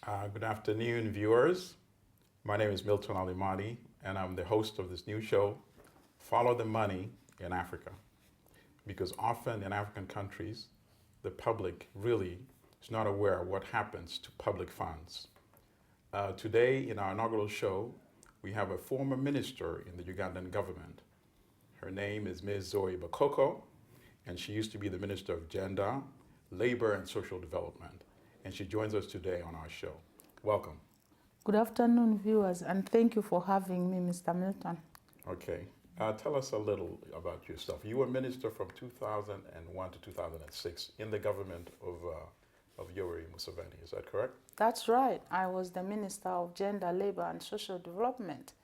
Good afternoon, viewers. My name is Milton Allimadi, and I'm the host of this new show, Follow the Money in Africa. Because often in African countries, the public really is not aware of what happens to public funds. Today, in our inaugural show, we have a former minister in the Ugandan government. Her name is Ms. Zoe Bakoko, and she used to be the Minister of Gender, Labor, and Social Development. And she joins us today on our show. Welcome. Good afternoon, viewers, and thank you for having me, Mr. Milton. Okay. Tell us a little about yourself. You were minister from 2001 to 2006 in the government of Yoweri Museveni. Is that correct? That's right. I was the Minister of Gender, Labor, and Social Development,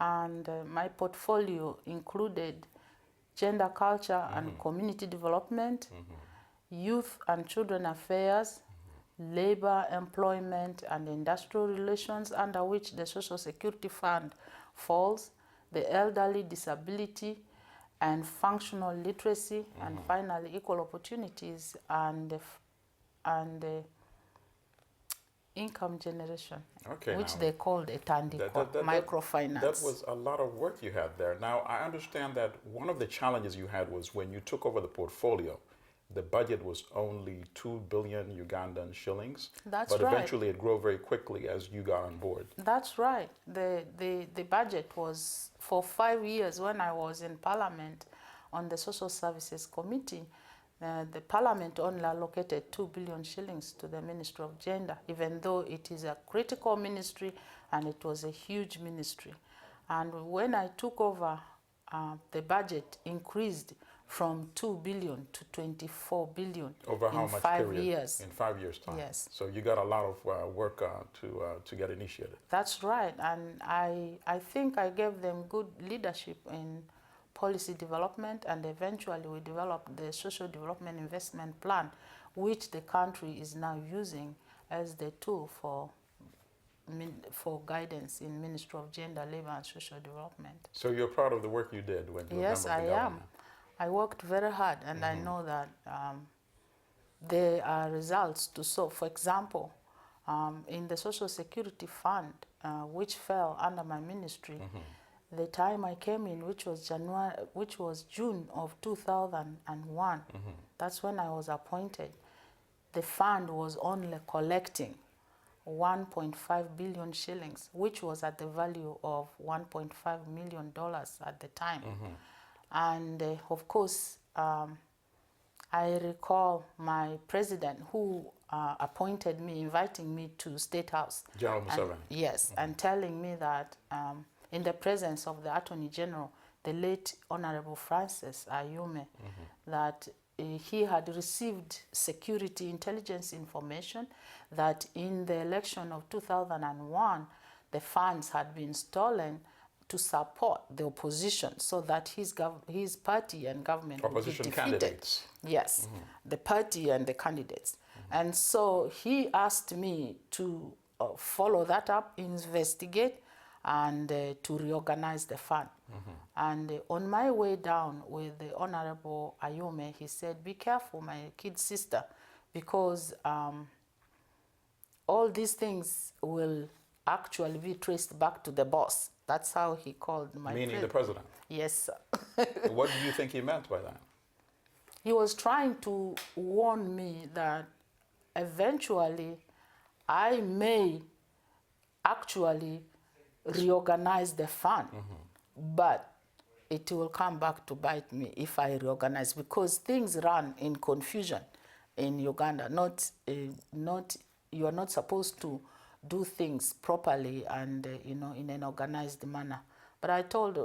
and my portfolio included gender, culture, and community development, youth and children affairs, labor, employment, and industrial relations, under which the Social Security Fund falls, the elderly, disability, and functional literacy, and finally equal opportunities and income generation, which they called a tandiko, microfinance. That was a lot of work you had there. Now, I understand that one of the challenges you had was when you took over the portfolio, the budget was only 2 billion Ugandan shillings. That's but right. Eventually it grew very quickly as you got on board. That's right. The budget was for 5 years when I was in Parliament on the Social Services Committee. The Parliament only allocated 2 billion shillings to the Ministry of Gender, even though it is a critical ministry and it was a huge ministry. And when I took over, the budget increased from 2 billion to 24 billion over how in much 5 period? years. In 5 years' time. Yes. So you got a lot of work to get initiated. That's right, and I think I gave them good leadership in policy development, and eventually we developed the Social Development Investment Plan, which the country is now using as the tool for guidance in Ministry of Gender, Labor, and Social Development. So you're proud of the work you did when you were Yes, member of the government? I worked very hard, and I know that there are results to show. For example, in the Social Security Fund, which fell under my ministry, the time I came in, which was June of 2001, that's when I was appointed, the fund was only collecting 1.5 billion shillings, which was at the value of $1.5 million at the time. And of course, I recall my president who appointed me, inviting me to State House. General Museveni. Yes, and telling me that in the presence of the Attorney General, the late Honorable Francis Ayume, that he had received security intelligence information that in the election of 2001, the funds had been stolen to support the opposition so that his party and government opposition would be defeated. Candidates. Yes, the party and the candidates. And so he asked me to follow that up, investigate, and to reorganize the fund. And on my way down with the Honorable Ayume, he said, be careful, my kid sister, because all these things will actually be traced back to the boss. That's how he called my Meaning the president? Yes, sir. What do you think he meant by that? He was trying to warn me that eventually I may actually reorganize the fund, but it will come back to bite me if I reorganize, because things run in confusion in Uganda. You are not supposed to do things properly and in an organized manner. But I told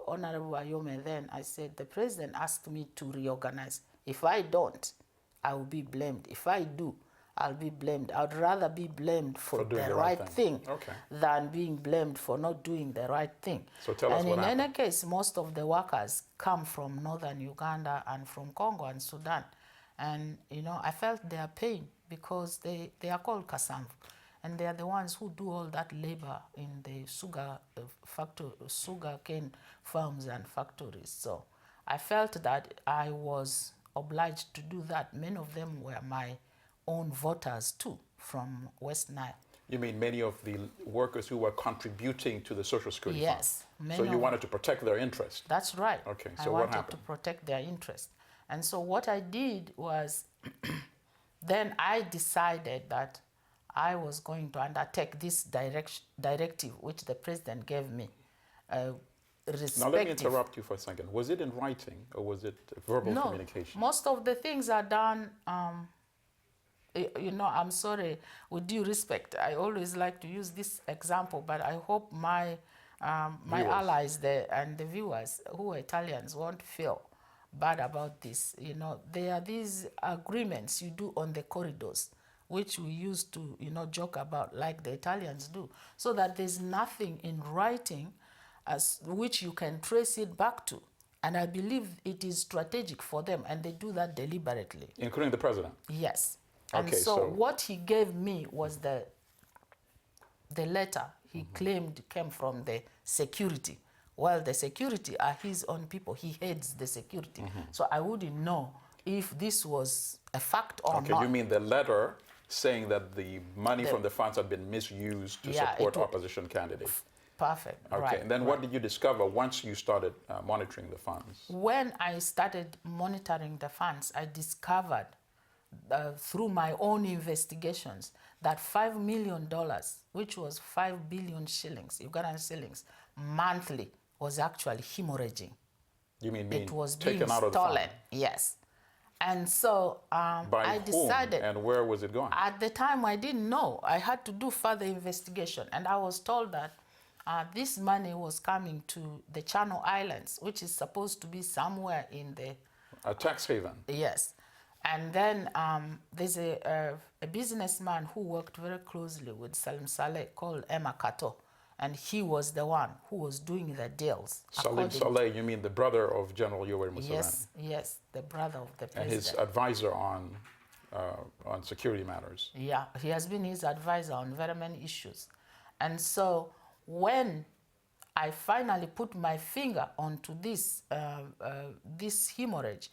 Honorable Ayume then, I said, the president asked me to reorganize. If I don't, I will be blamed. If I do, I'll be blamed. I'd rather be blamed for the right thing than being blamed for not doing the right thing. So tell us what happened. And in any case, most of the workers come from northern Uganda and from Congo and Sudan. And, I felt their pain because they are called Kasamvu. And they are the ones who do all that labor in the sugar cane farms and factories. So I felt that I was obliged to do that. Many of them were my own voters too, from West Nile. You mean many of the workers who were contributing to the Social Security Yes. Fund? So you wanted to protect their interest? That's right. Okay, I so what wanted happened? to protect their interest. And so what I did was, then I decided that I was going to undertake this directive which the president gave me. Now let me interrupt you for a second. Was it in writing or was it verbal communication? Most of the things are done, you know, I'm sorry, with due respect, I always like to use this example, but I hope my allies there and the viewers who are Italians won't feel bad about this. You know, there are these agreements you do on the corridors, which we used to, you know, joke about like the Italians do, so that there's nothing in writing as which you can trace it back to. And I believe it is strategic for them, and they do that deliberately. Including the president? Yes. And Okay, so what he gave me was the letter he claimed came from the security. Well, the security are his own people. He heads the security. So I wouldn't know if this was a fact or not. Okay, you mean the letter saying that the money from the funds had been misused to support opposition candidates? Perfect. Okay, right, and then what did you discover once you started monitoring the funds? When I started monitoring the funds, I discovered through my own investigations that $5 million, which was 5 billion shillings, Ugandan shillings, monthly, was actually hemorrhaging. You mean being it was taken being out of the stolen? fund? Yes. And so I decided. Whom and where was it going? At the time, I didn't know. I had to do further investigation, and I was told that this money was coming to the Channel Islands, which is supposed to be somewhere in the... A tax haven? Yes. And then there's a businessman who worked very closely with Salim Saleh called Emma Kato, and he was the one who was doing the deals. Salim Saleh, you mean the brother of General Yoweri Museveni? Yes, yes, the brother of the president. And his advisor on security matters. Yeah, he has been his advisor on very many issues. And so when I finally put my finger onto this, this hemorrhage,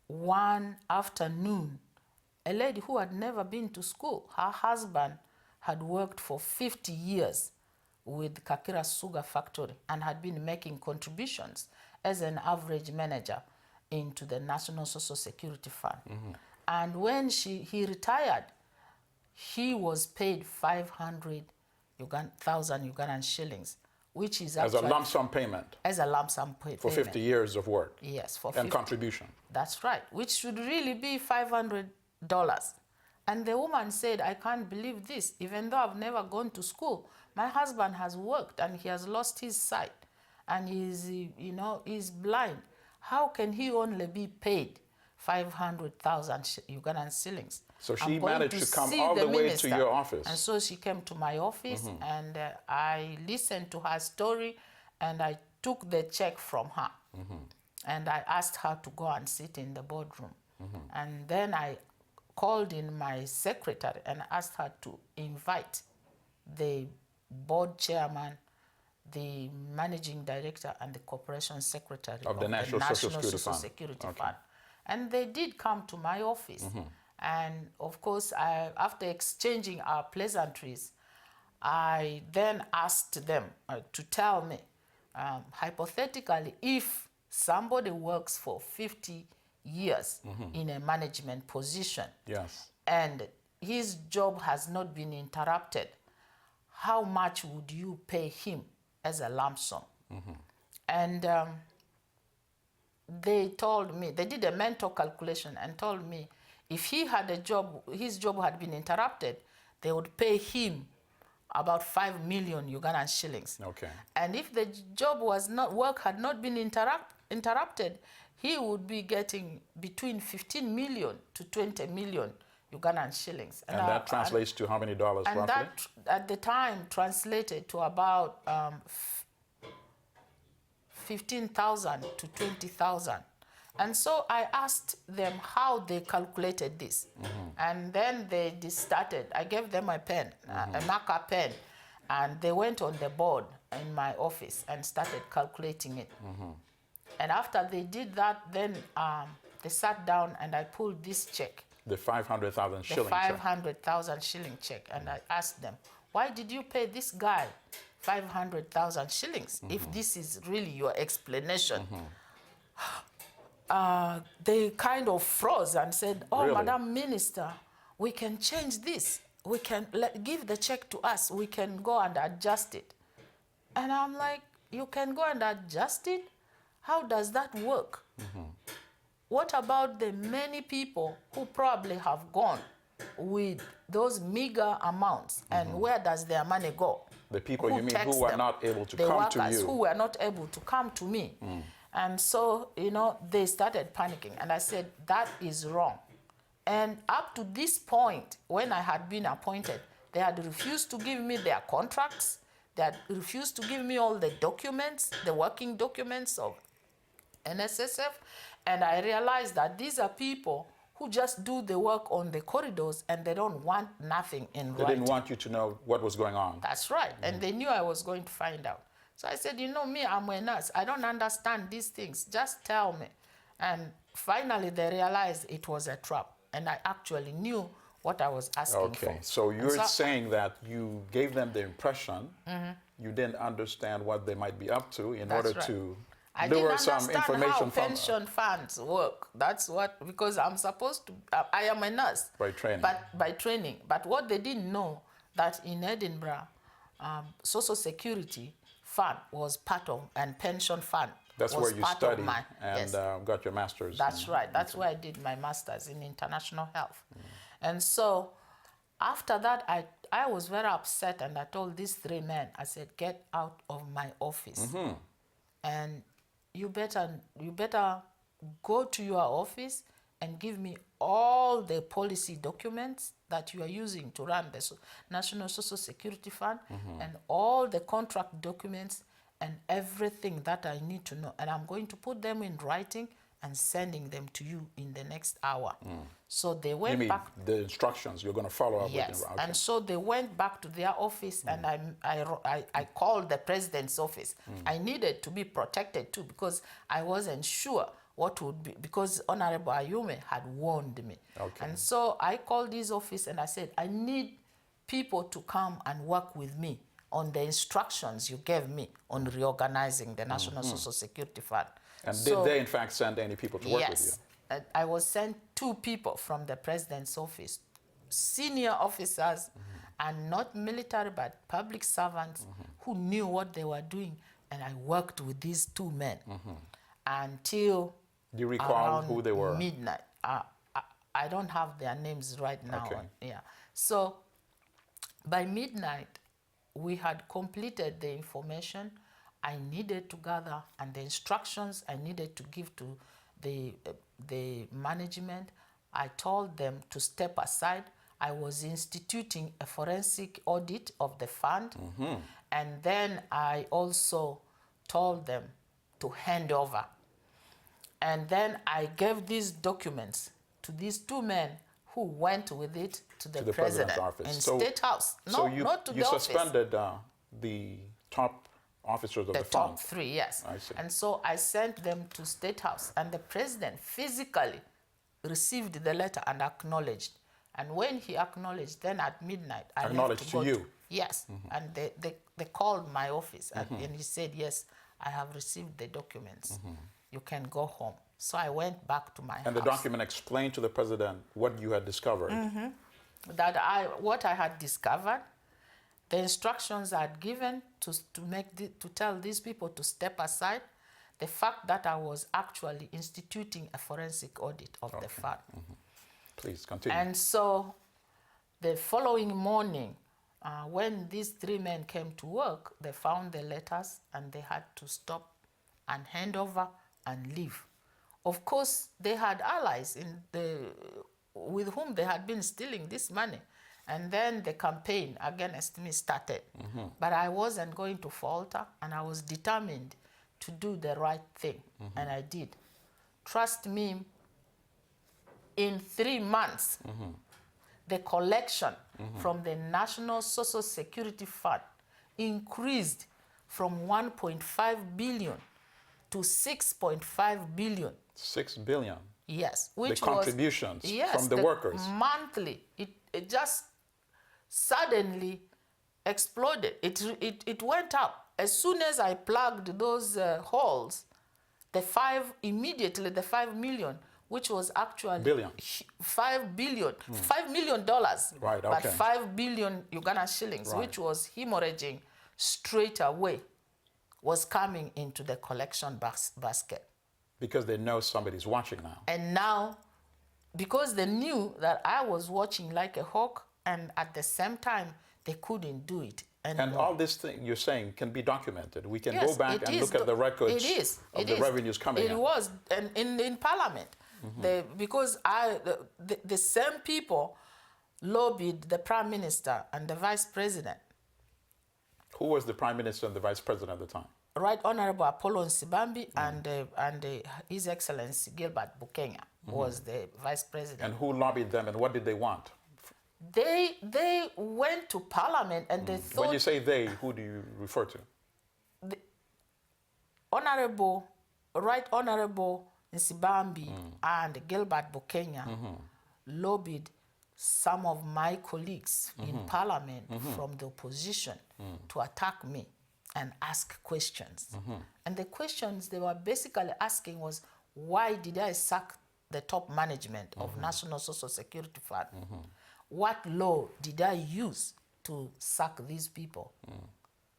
one afternoon, a lady who had never been to school, her husband had worked for 50 years with Kakira Sugar Factory and had been making contributions as an average manager into the National Social Security Fund. And when he retired, he was paid 500,000 Ugandan shillings, which is actually... As a lump sum payment? As a lump sum payment. For 50 years of work? Yes, for 50. And contribution? That's right, which should really be $500. And the woman said, I can't believe this. Even though I've never gone to school, my husband has worked and he has lost his sight and he's, you know, he's blind. How can he only be paid 500,000 Ugandan shillings? So she managed to come all the way to your office. And so she came to my office and I listened to her story and I took the check from her. And I asked her to go and sit in the boardroom. And then I called in my secretary and asked her to invite the board chairman, the managing director, and the corporation secretary of the National Social Security Fund. And they did come to my office. And of course, after exchanging our pleasantries, I then asked them to tell me, hypothetically, if somebody works for 50 years in a management position, and his job has not been interrupted, how much would you pay him as a lump sum? And they told me, they did a mental calculation and told me if he had a job, his job had been interrupted, they would pay him about 5 million Ugandan shillings. And if the job was not, work had not been interrupted, he would be getting between 15 million to 20 million Ugandan shillings. And that translates to how many dollars roughly? And that, at the time, translated to about 15,000 to 20,000. And so I asked them how they calculated this. And then they started, I gave them a pen, a marker pen, and they went on the board in my office and started calculating it. And after they did that, then they sat down and I pulled this check The 500,000 the shilling check. 500,000 shilling check. And I asked them, why did you pay this guy 500,000 shillings if this is really your explanation? They kind of froze and said, oh, Really? Madam Minister, we can change this. We can give the check to us. We can go and adjust it. And I'm like, you can go and adjust it? How does that work? What about the many people who probably have gone with those meager amounts? And where does their money go? The people you mean who were not able to come to you. The workers who were not able to come to me. And so, you know, they started panicking. And I said, that is wrong. And up to this point, when I had been appointed, they had refused to give me their contracts. They had refused to give me all the documents, the working documents of NSSF. And I realized that these are people who just do the work on the corridors and they don't want nothing in writing. They didn't want you to know what was going on. That's right. And they knew I was going to find out. So I said, you know me, I'm a nurse. I don't understand these things. Just tell me. And finally, they realized it was a trap. And I actually knew what I was asking for. Okay, so you're saying that you gave them the impression you didn't understand what they might be up to in order to lure some information from... how pension funds work. That's what, because I'm supposed to, I am a nurse. By training. By training. But what they didn't know, that in Edinburgh, Social Security Fund was part of, and pension fund That's was where you part studied of my, and got your master's. That's right. That's where I did my master's in international health. And so after that, I was very upset, and I told these three men, I said, get out of my office. And you better go to your office and give me all the policy documents that you are using to run the National Social Security Fund, and all the contract documents and everything that I need to know. And I'm going to put them in writing and sending them to you in the next hour. So they went back. The instructions you're going to follow up with. Yes, and so they went back to their office, and I called the president's office. I needed to be protected too, because I wasn't sure what would be, because Honorable Ayume had warned me. And so I called his office and I said, I need people to come and work with me on the instructions you gave me on reorganizing the National Social Security Fund. And so, did they in fact send any people to work with you? Yes, I was sent 2 people from the president's office, senior officers, and not military but public servants who knew what they were doing. And I worked with these 2 men until... Do you recall who they were? Midnight. I don't have their names right now. Yeah. So by midnight, we had completed the information I needed to gather and the instructions I needed to give to the management. I told them to step aside. I was instituting a forensic audit of the fund. And then I also told them to hand over. And then I gave these documents to these 2 men who went with it to the president's office. In State House. No, not to the office. So you suspended the top officers of the fund? The top 3, yes. I see. And so I sent them to State House. And the president physically received the letter and acknowledged. And when he acknowledged, then at midnight, I acknowledged to you? Yes. And they called my office and he said, yes, I have received the documents. You can go home. So I went back to my house. And the document explained to the president what you had discovered? What I had discovered, the instructions I had given to tell these people to step aside, the fact that I was actually instituting a forensic audit of the fund. Please continue. And so the following morning, when these 3 men came to work, they found the letters and they had to stop and hand over and leave. Of course, they had allies with whom they had been stealing this money. And then the campaign against me started. But I wasn't going to falter, and I was determined to do the right thing, and I did. Trust me, in 3 months, the collection from the National Social Security Fund increased from 1.5 billion to 6.5 billion. 6 billion? Yes, which the contributions was, yes, from the workers. Monthly. It just suddenly exploded. It went up. As soon as I plugged those holes, immediately the 5 million, which was actually Billion. 5 billion, $5 million, Right, but okay. 5 billion Ugandan shillings, Right. which was hemorrhaging straight away, was coming into the collection basket. Because they know somebody's watching now. And now, because they knew that I was watching like a hawk, and at the same time, they couldn't do it anymore. And all this thing you're saying can be documented. We can Yes, go back and look at the records of the revenues coming in. It was in Parliament. Because the same people lobbied the Prime Minister and the Vice President. Who was the Prime Minister and the Vice President at the time? Right Honorable Apollo Nsibambi and His Excellency Gilbert Bukenya was the Vice President. And who lobbied them and what did they want? They went to Parliament and they thought... When you say they, who do you refer to? The Right Honorable Nsibambi and Gilbert Bukenya lobbied some of my colleagues in Parliament from the opposition to attack me and ask questions. And the questions they were basically asking was, why did I sack the top management of National Social Security Fund? What law did I use to sack these people?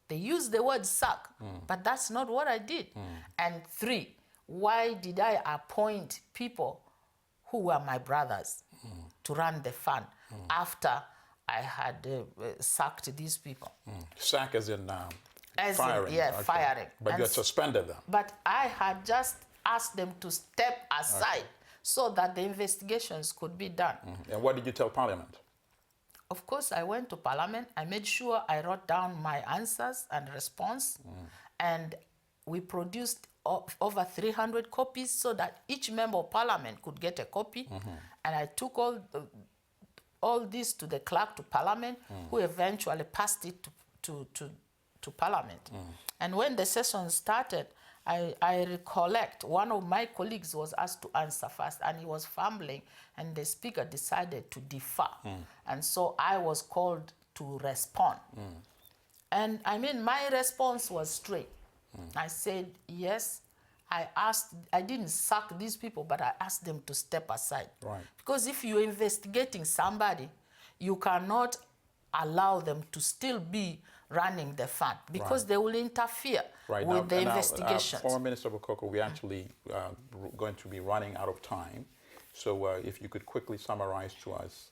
They used the word sack, but that's not what I did. And 3, why did I appoint people who were my brothers to run the fund after I had sacked these people? Sack as in firing? Yeah, okay. Firing. But and you had suspended them? But I had just asked them to step aside so that the investigations could be done. And what did you tell Parliament? Of course, I went to Parliament. I made sure I wrote down my answers and response. And we produced over 300 copies so that each member of Parliament could get a copy. And I took all this to the clerk to Parliament, who eventually passed it to Parliament. And when the session started, I recollect one of my colleagues was asked to answer first, and he was fumbling, and the speaker decided to defer. And so I was called to respond. And I mean, my response was straight. I said, yes, I didn't sack these people, but I asked them to step aside. Right. Because if you're investigating somebody, you cannot allow them to still be running the fund, because they will interfere with the investigations. Former Minister Bakoko, we're actually going to be running out of time. So if you could quickly summarize to us,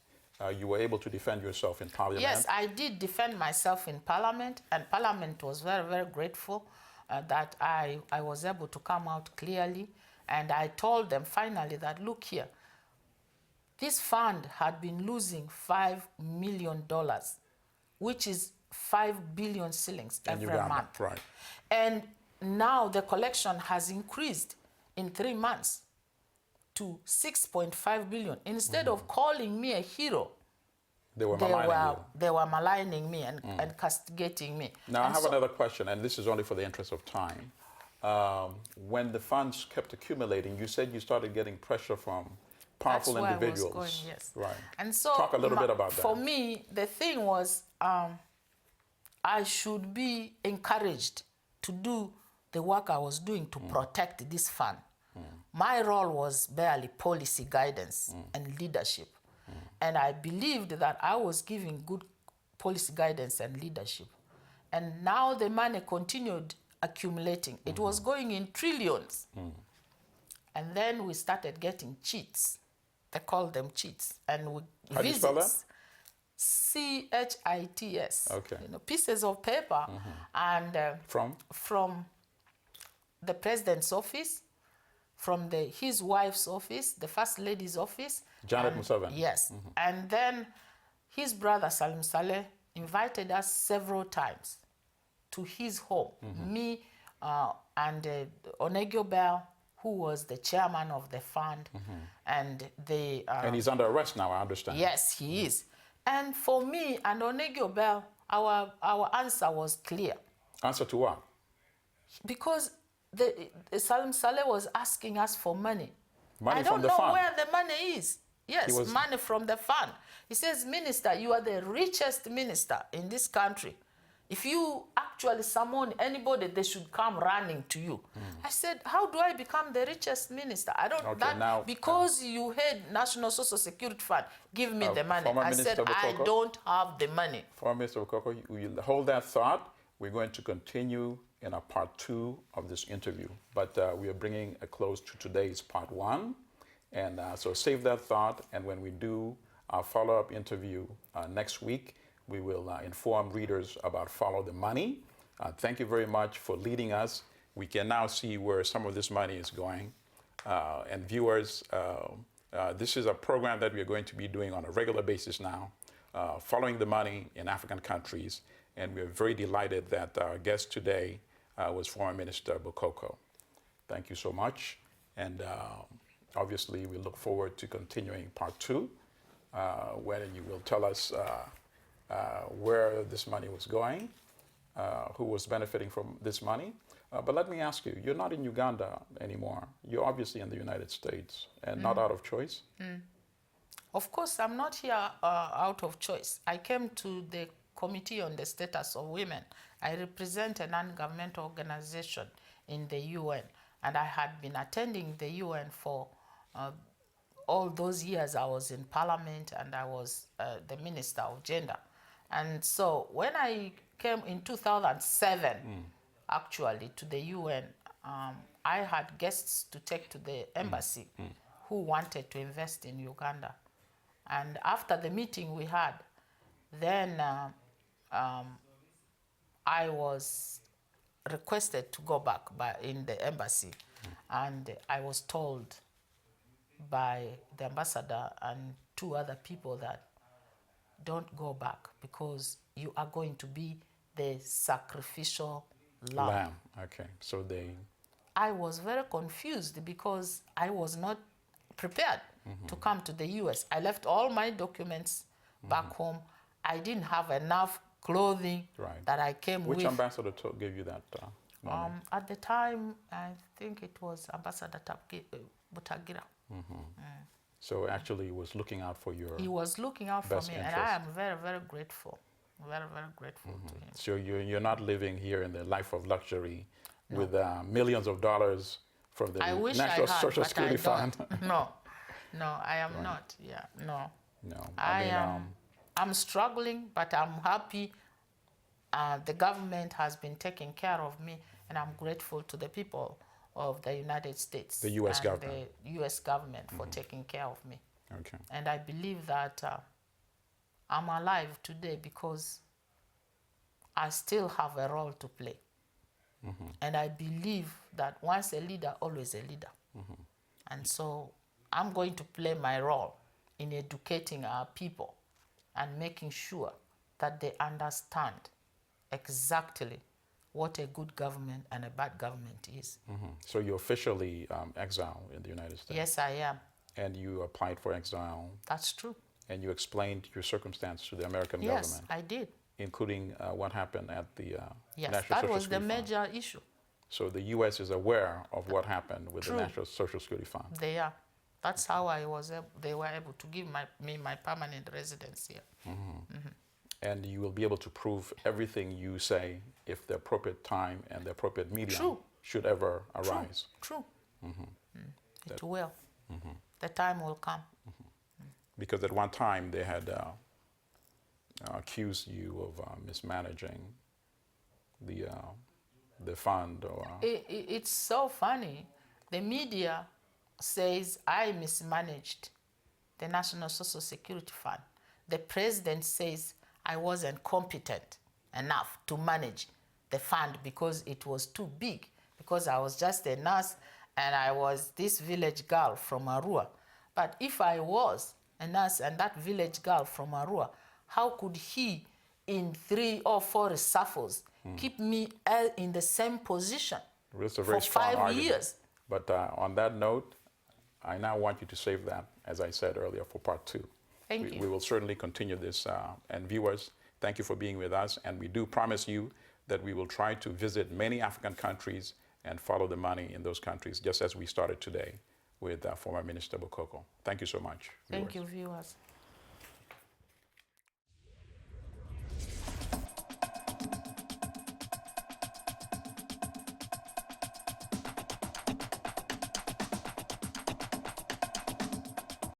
you were able to defend yourself in Parliament. Yes, I did defend myself in Parliament, and Parliament was very, very grateful that I was able to come out clearly. And I told them finally that, look here, this fund had been losing $5 million, which is 5 billion shillings every month. Right. And now the collection has increased in 3 months to 6.5 billion. Instead of calling me a hero, they were maligning me and castigating me. Now, I have another question, and this is only for the interest of time. When the funds kept accumulating, you said you started getting pressure from powerful individuals. That's where I was going, yes. Right. And so talk a little bit about that. For me, the thing was, I should be encouraged to do the work I was doing to protect this fund. My role was barely policy guidance and leadership. And I believed that I was giving good policy guidance and leadership. And now the money continued accumulating. It was going in trillions. And then we started getting cheats. They call them cheats. And we How do you spell that? CHITS. Okay. You know, pieces of paper and from the president's office, from his wife's office, the first lady's office. Janet Museveni. Yes. And then his brother Salim Saleh invited us several times to his home. Me and Onegio Bell, who was the chairman of the fund, and and he's under arrest now, I understand. Yes, he is. And for me and Onegio Bell, our answer was clear. Answer to what? Because Salim Saleh was asking us for money Money I from don't the know fund. where the money is. Yes, money from the fund. He says, Minister, you are the richest minister in this country. If you actually summon anybody, they should come running to you. I said, how do I become the richest minister? I don't, Okay, now, because you had National Social Security Fund, give me the money. former I said, Minister I Bakoko? don't have the money. Former Minister Bakoko, you hold that thought. We're going to continue in a part 2 of this interview, but we are bringing a close to today's part 1. And so save that thought, and when we do our follow-up interview next week, we will inform readers about Follow the Money. Thank you very much for leading us. We can now see where some of this money is going. And viewers, this is a program that we are going to be doing on a regular basis now, following the money in African countries. And we're very delighted that our guest today was former Minister Bakoko. Thank you so much. And obviously, we look forward to continuing part 2, where you will tell us where this money was going, who was benefiting from this money. But let me ask you, you're not in Uganda anymore. You're obviously in the United States, and not out of choice? Of course, I'm not here out of choice. I came to the Committee on the Status of Women. I represent a non-governmental organization in the UN, and I had been attending the UN for all those years. I was in Parliament, and I was the Minister of Gender. And so when I came in 2007, actually, to the UN, I had guests to take to the embassy who wanted to invest in Uganda. And after the meeting we had, then I was requested to go back in the embassy. And I was told by the ambassador and 2 other people that don't go back because you are going to be the sacrificial lamb. Okay, so they... I was very confused because I was not prepared to come to the US. I left all my documents back home. I didn't have enough clothing that I came with. Which ambassador gave you that money? At the time, I think it was Ambassador Butagira. So actually, he was looking out for your... He was looking out for best me, interest. and I am very, very grateful. Very, very grateful to him. So you're not living here in the life of luxury with millions of dollars from the I wish National I had, Social but Security I Fund. don't. No, I am not. Yeah, no. No, I'm struggling, but I'm happy. The government has been taking care of me, and I'm grateful to the people of the United States. The U.S. government. The U.S. government for taking care of me. Okay. And I believe that I'm alive today because I still have a role to play. And I believe that once a leader, always a leader. And so I'm going to play my role in educating our people and making sure that they understand exactly what a good government and a bad government is. So you're officially exiled in the United States? Yes, I am. And you applied for exile? That's true. And you explained your circumstance to the American Yes, government? I did. Including what happened at the Yes, National that Social was the Security Fund. major issue. So the U.S. is aware of what happened with True. the National Social Security Fund? They are. That's how they were able to give me my permanent residence here. And you will be able to prove everything you say if the appropriate time and the appropriate medium should ever arise. True. It will. The time will come. Because at one time they had accused you of mismanaging the fund. Or It's so funny. The media says I mismanaged the National Social Security Fund. The president says I wasn't competent enough to manage the fund because it was too big, because I was just a nurse and I was this village girl from Arua. But if I was a nurse and that village girl from Arua, how could he, in 3 or 4 reshuffles, keep me in the same position it's a very for strong 5 argument. years? But on that note, I now want you to save that, as I said earlier, for part 2. Thank you. We will certainly continue this. And viewers, thank you for being with us. And we do promise you that we will try to visit many African countries and follow the money in those countries, just as we started today with former Minister Bakoko. Thank you so much. Thank viewers. you, viewers.